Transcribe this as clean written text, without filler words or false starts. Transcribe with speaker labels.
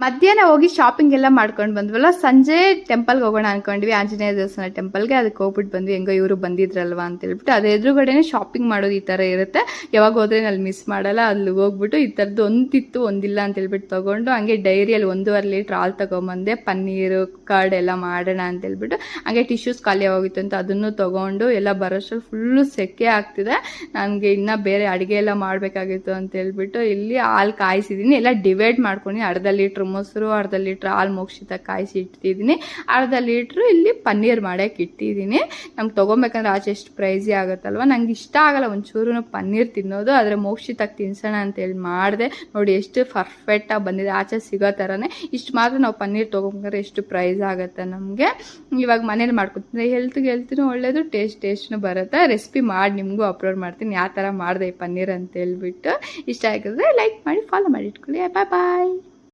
Speaker 1: ಮಧ್ಯಾಹ್ನ ಹೋಗಿ ಶಾಪಿಂಗ್ ಎಲ್ಲ ಮಾಡ್ಕೊಂಡು ಬಂದ್ವಲ್ಲ, ಸಂಜೆ ಟೆಂಪಲ್ಗೆ ಹೋಗೋಣ ಅನ್ಕೊಂಡ್ವಿ, ಆಂಜನೇಯ ದೇವಸ್ಥಾನ ಟೆಂಪಲ್ಗೆ. ಅದಕ್ಕೆ ಹೋಗ್ಬಿಟ್ಟು ಬಂದ್ವಿ, ಹೆಂಗೋ ಇವರು ಬಂದಿದ್ರಲ್ವಾ ಅಂತ ಹೇಳ್ಬಿಟ್ಟು. ಅದ್ರ ಎದುರುಗಡೆನೆ ಶಾಪಿಂಗ್ ಮಾಡೋದು ಈ ಥರ ಇರುತ್ತೆ. ಯಾವಾಗ ಹೋದ್ರೆ ಅಲ್ಲಿ ಮಿಸ್ ಮಾಡಲ್ಲ. ಅಲ್ಲಿ ಹೋಗ್ಬಿಟ್ಟು ಈ ಥರದ್ದು ಒಂದಿತ್ತು ಒಂದಿಲ್ಲ ಅಂತ ಹೇಳ್ಬಿಟ್ಟು ತೊಗೊಂಡು, ಹಂಗೆ ಡೈರಿಯಲ್ಲಿ 1.5 ಲೀಟ್ರ್ ಹಾಲು ತೊಗೊಂಬಂದೆ. ಪನ್ನೀರು ಕರ್ಡ್ ಎಲ್ಲ ಮಾಡೋಣ ಅಂತ ಹೇಳ್ಬಿಟ್ಟು. ಹಂಗೆ ಟಿಶ್ಯೂಸ್ ಖಾಲಿ ಆಗೋಗಿತ್ತು ಅಂತ ಅದನ್ನು ತೊಗೊಂಡು ಎಲ್ಲ ಬರೋಷ್ಟ್ರಲ್ಲಿ ಫುಲ್ಲು ಸೆಕೆ ಆಗ್ತಿದೆ. ನನಗೆ ಇನ್ನೂ ಬೇರೆ ಅಡುಗೆ ಎಲ್ಲ ಮಾಡಬೇಕಾಗಿತ್ತು ಅಂತ ಹೇಳ್ಬಿಟ್ಟು ಇಲ್ಲಿ ಹಾಲು ಕಾಯಿಸಿದ್ದೀನಿ. ಎಲ್ಲ ಡಿವೈಡ್ ಮಾಡ್ಕೊಂಡು ಅರ್ಧ ಲೀಟ್ರ್ ಮೊಸರು, ಅರ್ಧ ಲೀಟ್ರ್ ಹಾಲು ಮೋಕ್ಷಿತ ಕಾಯಿಸಿ ಇಟ್ಟಿದ್ದೀನಿ, ಅರ್ಧ ಲೀಟ್ರು ಇಲ್ಲಿ ಪನ್ನೀರ್ ಮಾಡೋಕೆ ಇಟ್ಟಿದ್ದೀನಿ. ನಮ್ಗೆ ತೊಗೊಬೇಕಂದ್ರೆ ಆಚೆ ಎಷ್ಟು ಪ್ರೈಸಿ ಆಗುತ್ತಲ್ವ, ನಂಗೆ ಇಷ್ಟ ಆಗಲ್ಲ ಒಂಚೂರು ಪನ್ನೀರ್ ತಿನ್ನೋದು. ಆದರೆ ಮೋಕ್ಷಿತಾಗಿ ತಿನ್ಸೋಣ ಅಂತೇಳಿ ಮಾಡಿದೆ. ನೋಡಿ ಎಷ್ಟು ಪರ್ಫೆಕ್ಟಾಗಿ ಬಂದಿದೆ, ಆಚೆ ಸಿಗೋ ಥರನೇ. ಇಷ್ಟು ಮಾತ್ರ ನಾವು ಪನ್ನೀರ್ ತೊಗೊಬೇಕಾದ್ರೆ ಎಷ್ಟು ಪ್ರೈಸ್ ಆಗುತ್ತೆ ನಮಗೆ. ಇವಾಗ ಮನೇಲಿ ಮಾಡ್ಕೊತೀನಿ, ಹೆಲ್ತ್ನೂ ಒಳ್ಳೇದು, ಟೇಸ್ಟ್ನೂ ಬರುತ್ತೆ. ರೆಸಿಪಿ ಮಾಡಿ ನಿಮಗೂ ಅಪ್ಲೋಡ್ ಮಾಡ್ತೀನಿ ಯಾವ ಥರ ಮಾಡಿದೆ ಈ ಪನ್ನೀರ್ ಅಂತ ಹೇಳ್ಬಿಟ್ಟು. ಇಷ್ಟ ಆಗಿದ್ರೆ ಲೈಕ್ ಮಾಡಿ, ಫಾಲೋ ಮಾಡಿ ಇಟ್ಕೊಳ್ಳಿ. ಬಾಯ್ ಬಾಯ್.